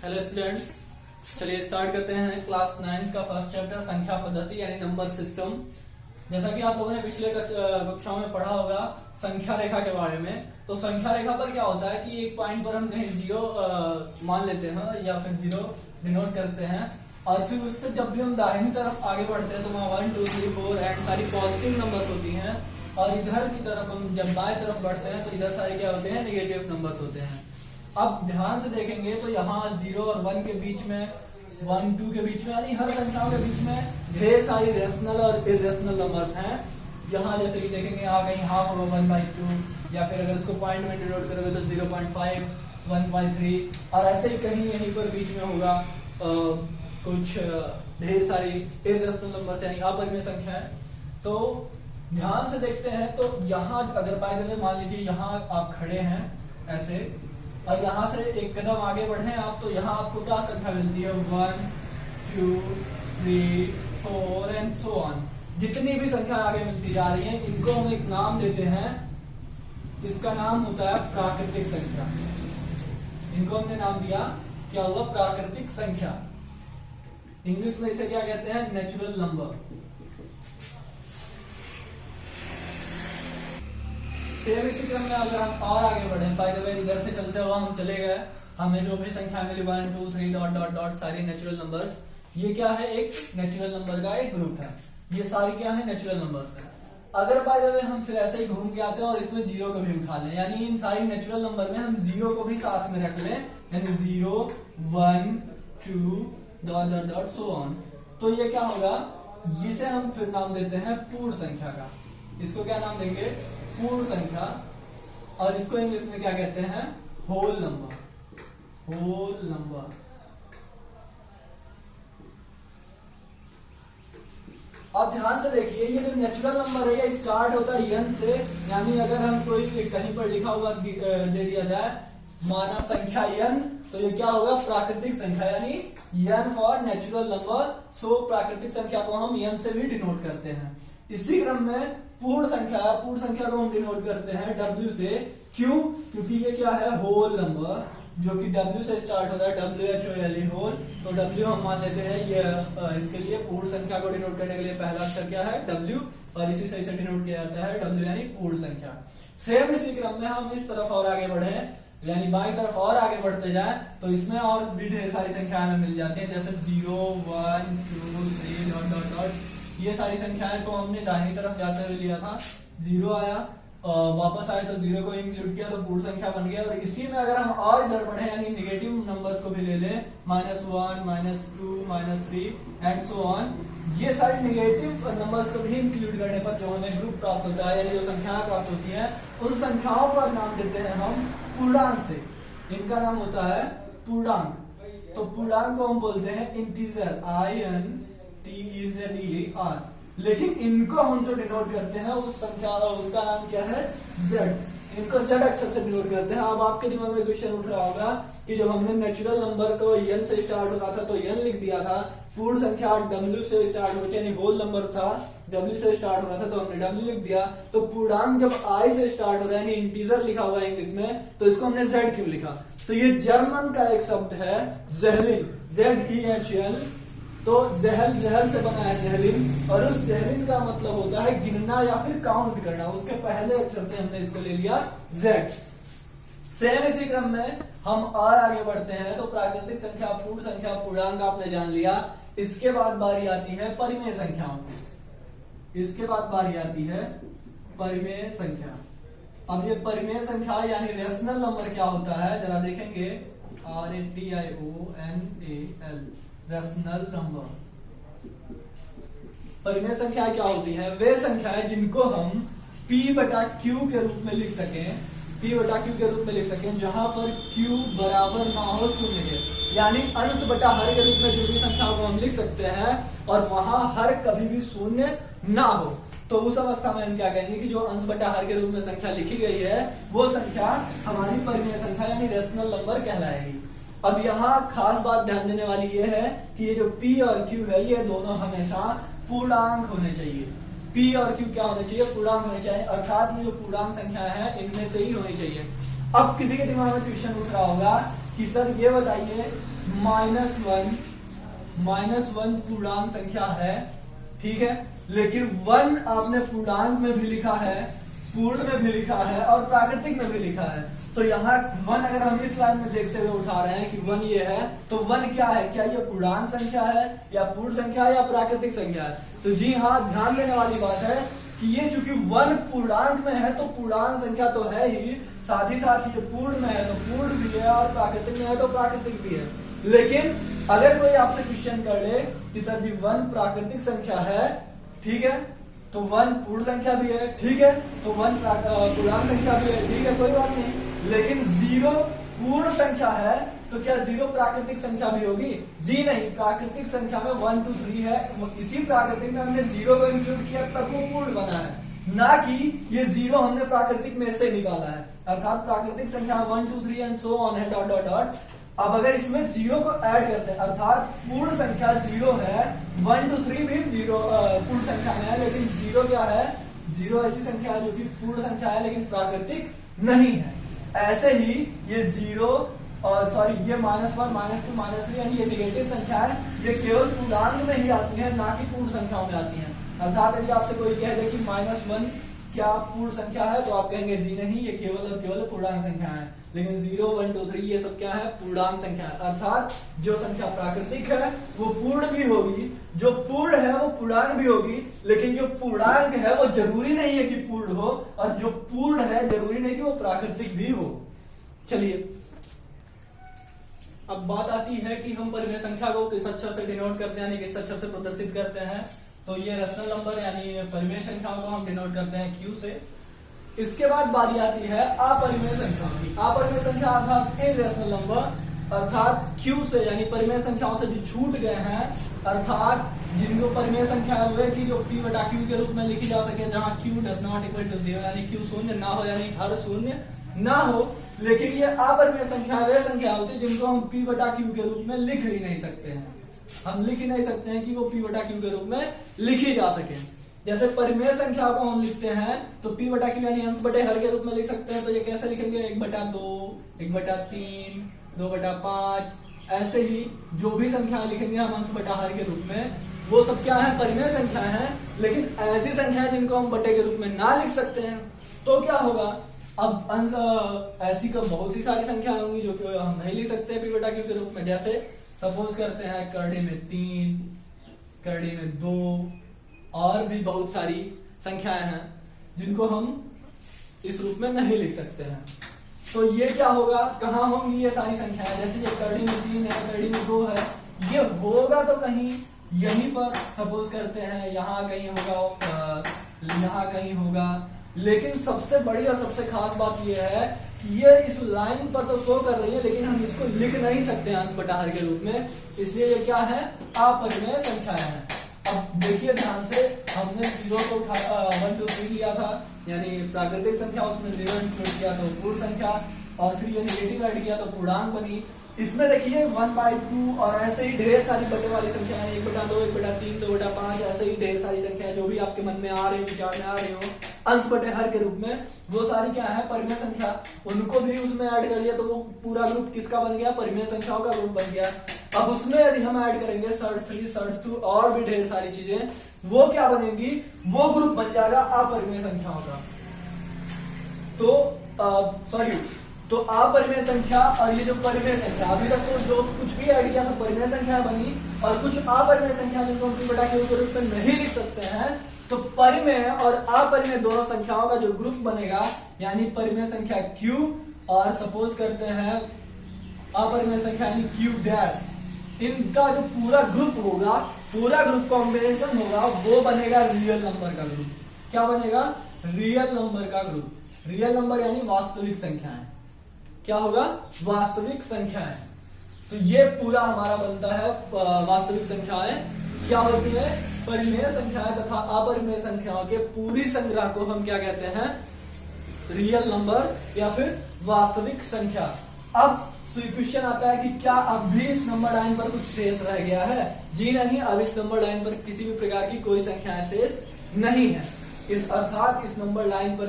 Hello students, चलिए start करते हैं क्लास 9 का फर्स्ट चैप्टर संख्या पद्धति यानी नंबर सिस्टम। जैसा कि आप लोगों ने पिछले कक्षाओं में पढ़ा होगा संख्या रेखा के बारे में। तो संख्या रेखा पर क्या होता है कि एक पॉइंट पर हम कहीं जीरो मान लेते हैं या फिर जीरो डिनोट करते हैं, और फिर उससे जब भी हम दाहिनी तरफ आगे बढ़ते हैं तो वहाँ 1 2 3 4 एंड सारी पॉजिटिव नंबर्स होती हैं, और इधर की तरफ हम जब बाएं तरफ बढ़ते हैं तो इधर सारे क्या होते हैं, नेगेटिव नंबर्स होते हैं। अब ध्यान से देखेंगे तो यहाँ 0 और 1 के बीच में, 1 2 के बीच में, यानी हर संख्याओं के बीच में ढेर सारी रेशनल और इरेशनल नंबर्स हैं। यहाँ जैसे कि देखेंगे यहाँ कहीं हाफ होगा 1/2, या फिर अगर इसको पॉइंट में डिनोट करोगे तो 0.5, 1/3, और ऐसे ही कहीं यहीं पर बीच में होगा कुछ ढेर सारी इरेशनल नंबर्स यानी अपरिमेय संख्या है। तो ध्यान से देखते हैं तो यहाँ अगर बाय द वे मान लीजिए यहाँ आप खड़े हैं ऐसे, और यहाँ से एक कदम आगे बढ़े आप, तो यहाँ आपको क्या संख्या मिलती है, 1 2 3 4 एंड सो ऑन। जितनी भी संख्या आगे मिलती जा रही है इनको हम एक नाम देते हैं, इसका नाम होता है प्राकृतिक संख्या। इनको हमने नाम दिया क्या हुआ, प्राकृतिक संख्या। इंग्लिश में इसे क्या कहते हैं, नेचुरल नंबर। सेम इसी क्रम में अगर हम और आगे बढ़े, बाय द वे इधर से चलते हुआ हम चले गए, हमें जो भी संख्या मिली 1 2 3 डॉट डॉट डॉट सारी नेचुरल नंबर्स। ये क्या है, एक नेचुरल नंबर का एक ग्रुप है। ये सारी क्या है, नेचुरल नंबर्स है। अगर बाय द वे हम फिर ऐसे ही घूम के आते हैं और इसमें जीरो को भी उठा लें, यानी इन सारी नेचुरल नंबर में हम जीरो को भी साथ में रख लें, यानी 0 1 2 dot dot dot so on, तो ये क्या होगा, इसे हम फिर नाम देते हैं पूर्ण संख्या का। इसको क्या नाम देंगे, पूर्ण संख्या, और इसको इंग्लिश में क्या कहते हैं, होल नंबर। Whole number. अब ध्यान से देखिए, ये जो नेचुरल नंबर है ये स्टार्ट होता है n से, यानी अगर हम कोई कहीं पर लिखा हुआ दे दिया जाए माना संख्या n, तो ये क्या होगा, प्राकृतिक संख्या, यानी n फॉर नेचुरल नंबर। सो प्राकृतिक संख्या को हम n से भी डिनोट करते हैं। इसी क्रम में पूर्ण संख्या, पूर्ण संख्या को हम डिनोट करते हैं w से। क्यों, क्योंकि ये क्या है, होल नंबर, जो कि w से स्टार्ट होता है, WHOLE होल। तो w हम मान लेते हैं ये इसके लिए पूर्ण संख्या को डिनोट करने के लिए पहला अक्षर क्या है, w, और इसी से इसे डिनोट किया जाता है w यानी पूर्ण संख्या। सेम इसी क्रम में हम इस तरफ और आगे बढ़े, यानी बाई तरफ और आगे बढ़ते जाए, तो इसमें और भी ढेर सारी संख्याएं हमें मिल जाती हैं, जैसे 0 1 2 3 डॉट डॉट डॉट। ये सारी संख्याएं को हमने दाहिनी तरफ जाते हुए लिया था, 0 आया, वापस आए तो 0 को इंक्लूड किया तो पूर्ण संख्या बन गया। और इसी में अगर हम और इधर बढ़े, यानी नेगेटिव नंबर्स को भी ले लें, -1 -2 -3 एंड सो ऑन, ये सारे नेगेटिव नंबर्स को भी इंक्लूड करने पर जो हमें ग्रुप प्राप्त होता है, यानी जो संख्याएं प्राप्त होती हैं, उन संख्याओं पर नाम देते हैं हम पूर्णांक से। इनका नाम होता है पूर्णांक। तो पूर्णांक को हम बोलते हैं इंटीजर, INTEZER। लेकिन इनको हम जो डिनोट करते हैं उस संख्या, उसका नाम क्या है, Z। इनको Z अक्षर से डिनोट करते हैं। अब आपके दिमाग में क्वेश्चन उठ रहा होगा कि जब हमने नेचुरल नंबर को n से स्टार्ट हो रहा था तो n लिख दिया था, पूर्ण संख्या w से स्टार्ट हो, यानी होल नंबर था, w से स्टार्ट हो रहा था तो हमने w लिख दिया। तो पूर्णांक जब I से स्टार्ट हो रहा है, यानी इंटीजर लिखा हुआ है इंग्लिश में, तो इसको हमने Z क्यों लिखा। तो ये जर्मन का एक शब्द है ज़ेहलिन, ZEHL। तो जहल, जहल से बना है ज़ेहलिन, और उस ज़ेहलिन का मतलब होता है गिनना या फिर काउंट करना। उसके पहले अक्षर से हमने इसको ले लिया Z। सेम इसी क्रम में हम और आगे बढ़ते हैं, तो प्राकृतिक संख्या, पूर्ण संख्या, पूर्णांक आपने जान लिया। इसके बाद बारी आती है परिमेय संख्याओं की। इसके बाद बारी आती है परिमेय संख्या। अब ये परिमेय संख्या यानी रेशनल नंबर क्या होता है, जरा देखेंगे, RATIONAL, रेशनल नंबर। परिमेय संख्या क्या होती है, वे संख्याएं जिनको हम P/Q के रूप में लिख सकें, P/Q के रूप में लिख सकें, जहां पर Q बराबर ना हो शून्य के, यानी अंश बटा हर के रूप में जो भी संख्याओं को हम लिख सकते हैं, और वहां हर कभी भी शून्य ना हो। तो उस अवस्था में हम क्या कहेंगे कि जो अंश बटा हर के रूप में संख्या लिखी गई है वो संख्या हमारी परिमेय संख्या यानी रेशनल नंबर कहलाएगी। अब यहाँ खास बात ध्यान देने वाली ये है कि ये जो P और Q है ये दोनों हमेशा पूर्णांक होने चाहिए। P और Q क्या होने चाहिए, पूर्णांक होने चाहिए, अर्थात ये जो पूर्णांक संख्या है इनमें से ही होनी चाहिए। अब किसी के दिमाग में क्वेश्चन उठ रहा होगा कि सर ये बताइए -1 पूर्णांक संख्या है, ठीक है, लेकिन 1 आपने पूर्णांक में भी लिखा है, पूर्ण में भी लिखा है और प्राकृतिक में भी लिखा है। तो यहाँ 1 अगर हम इस लाइन में देखते हुए उठा रहे हैं कि 1 ये है, तो 1 क्या है, क्या ये पूर्णांक संख्या है या पूर्ण संख्या है या प्राकृतिक संख्या है? तो जी हाँ, ध्यान देने वाली बात है कि ये चूंकि 1 पूर्णांक में है तो पूर्णांक संख्या तो है ही, साथ ही साथ ये पूर्ण में है तो पूर्ण भी है और प्राकृतिक में है तो प्राकृतिक भी है। लेकिन अगर कोई आपसे क्वेश्चन कर ले कि सर जी 1 प्राकृतिक संख्या है, ठीक है, तो 1 पूर्ण संख्या भी है, ठीक है, तो 1 पूर्णांक संख्या भी है, ठीक है, कोई बात नहीं। लेकिन 0 पूर्ण संख्या है तो क्या 0 प्राकृतिक संख्या भी होगी? जी नहीं, प्राकृतिक संख्या में 1 2 3 है, इसी प्राकृतिक में हमने 0 को इंक्लूड किया तब वो पूर्ण बना है, ना कि ये 0 हमने प्राकृतिक में से निकाला है। अर्थात प्राकृतिक संख्या 1 2 3 एंड सो ऑन है, डॉट डॉट डॉट। अब अगर इसमें 0 को ऐड करते हैं, अर्थात पूर्ण संख्या 0 है, 1 2 3 भी 0 पूर्ण संख्या में है, लेकिन 0 क्या है, 0 ऐसी संख्या है जो कि पूर्ण संख्या है लेकिन प्राकृतिक नहीं है। ऐसे ही ये 0 और सॉरी ये -1 -2 -3 यानी ये निगेटिव संख्या है, ये केवल पूर्णांक में ही आती है, ना कि पूर्ण संख्याओं में आती है। अर्थात यदि आपसे कोई कह दे कि -1 क्या पूर्ण संख्या है, तो आप कहेंगे जी नहीं, ये केवल और केवल पूर्णांक संख्या है। लेकिन 0 1 2 3 ये सब क्या है, पूर्णांक संख्या है। अर्थात जो संख्या प्राकृतिक है वो पूर्ण भी होगी, जो पूर्ण है वो पूर्णांक भी होगी, लेकिन जो पूर्णांक है वो जरूरी नहीं है कि पूर्ण हो, और जो पूर्ण है जरूरी नहीं कि वो प्राकृतिक भी हो। चलिए अब बात आती है कि हम परिमेय संख्या को किस अक्षर से डिनोट करते हैं, यानी किस अक्षर से प्रदर्शित करते हैं। तो ये रेशनल नंबर यानी परिमेय संख्याओं को हम डिनोट करते हैं Q से। इसके बाद बारी आती है अपरिमेय संख्या की। अपरिमेय संख्या अर्थात इरेशनल नंबर, अर्थात Q से यानी परिमेय संख्याओं से जो छूट गए हैं, अर्थात जिनको परिमेय संख्या वे थी जो P बटा Q के रूप में लिखी जा सके, जहां Q does not equal to 0 यानी Q शून्य ना हो, यानी हर शून्य ना हो। लेकिन ये अपरिमेय संख्या वे संख्या होती है जिनको हम P बटा Q के रूप में लिख ही नहीं सकते हैं। हम लिख ही नहीं सकते हैं कि वो P बटा Q के रूप में लिखी जा सके। जैसे परिमेय संख्या को हम लिखते हैं तो P बटा Q यानी अंश बटे हर के रूप में लिख सकते हैं। तो ये कैसे लिखेंगे, 1/2, 1/3, 2/5, ऐसे ही जो भी संख्या लिखेंगे हम अंश बटा हर के रूप में, वो सब क्या है, परिमेय संख्या है। लेकिन ऐसी संख्या जिनको हम बटे के रूप में ना लिख सकते हैं, तो क्या होगा, अब अंश ऐसी को बहुत सी सारी संख्या होंगी जो कि हम नहीं लिख सकते P बटा Q के रूप में। जैसे सपोज करते हैं करड़ी में 3, करड़ी में 2 और भी बहुत सारी संख्याएं हैं जिनको हम इस रूप में नहीं लिख सकते हैं। तो ये क्या होगा, कहाँ होंगी ये सारी संख्याएं, जैसे ये करड़ी में 3 है, करड़ी में 2 है, ये होगा तो कहीं यहीं पर सपोज करते हैं, यहाँ कहीं होगा, यहाँ कहीं होगा। लेकिन सबसे बड़ी और सबसे खास बात ये है कि ये इस लाइन पर तो शो कर रही है, लेकिन हम इसको लिख नहीं सकते अंश बटा हर के रूप में, इसलिए ये क्या है, अपरिमेय संख्याएं हैं। अब देखिए ध्यान से, हमने 0 को 1 2 3 लिया था यानी प्राकृतिक संख्या, उसमें 0 इंक्लूड किया तो पूर्ण संख्या, और फिर ये निगेटिव ऐड किया तो पूर्णांक बनी। इसमें देखिए 1/2 और ऐसे ही ढेर सारी बटे वाली संख्याएं, 1/2, 1/3, 2/5, ऐसे ही ढेर सारी संख्याएं जो भी आपके मन में आ रही हो, विचार में आ रही हो अंश बटे हर के रूप में, वो सारी क्या है, परिमेय संख्या। उनको भी उसमें ऐड कर लिया तो वो पूरा ग्रुप किसका बन गया, परिमेय संख्याओं का ग्रुप बन गया। अब उसमें यदि हम ऐड करेंगे सर्च 3, सर्च 2 और भी ढेर सारी चीजें, वो क्या बनेंगी, वो ग्रुप बन जाएगा अपरिमेय संख्याओं का। तो अपरिमेय संख्या और ये जो परिमेय संख्या, अभी तक तो जो कुछ भी ऐड किया सब परिमेय संख्या बनी, और कुछ अपरिमेय संख्या जिनको हम P बटा Q के रूप में नहीं लिख सकते हैं, तो परिमेय और अपरिमेय दोनों संख्याओं का जो ग्रुप बनेगा, यानी परिमेय संख्या Q और सपोज करते हैं अपरिमेय संख्या यानी Q डैश, इनका जो पूरा ग्रुप होगा, पूरा ग्रुप कॉम्बिनेशन होगा, वो बनेगा रियल नंबर का ग्रुप। क्या बनेगा, रियल नंबर का ग्रुप। रियल नंबर यानी वास्तविक संख्याएं। क्या होगा, वास्तविक संख्याएं। तो ये पूरा हमारा बनता है वास्तविक संख्याएं क्या होती है, परिमेय संख्याएं तथा अपरिमेय संख्याओं के पूरी संग्रह को हम क्या कहते हैं, रियल नंबर या फिर वास्तविक संख्या। अब क्वेश्चन आता है कि क्या अब भी इस नंबर लाइन पर कुछ शेष रह गया है? जी नहीं, अब इस नंबर लाइन पर किसी भी प्रकार की कोई संख्या शेष नहीं है। अर्थात इस नंबर लाइन पर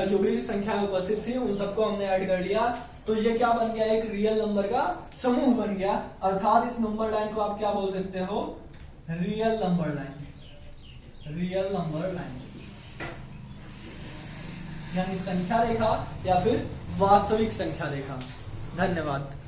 जो भी संख्याएं उपस्थित थी उन सबको हमने ऐड कर लिया, तो ये क्या बन गया, एक रियल नंबर का समूह बन गया। अर्थात इस नंबर लाइन को आप क्या बोल सकते हो, real number line, real number line यानी संख्या रेखा या फिर वास्तविक संख्या रेखा। धन्यवाद।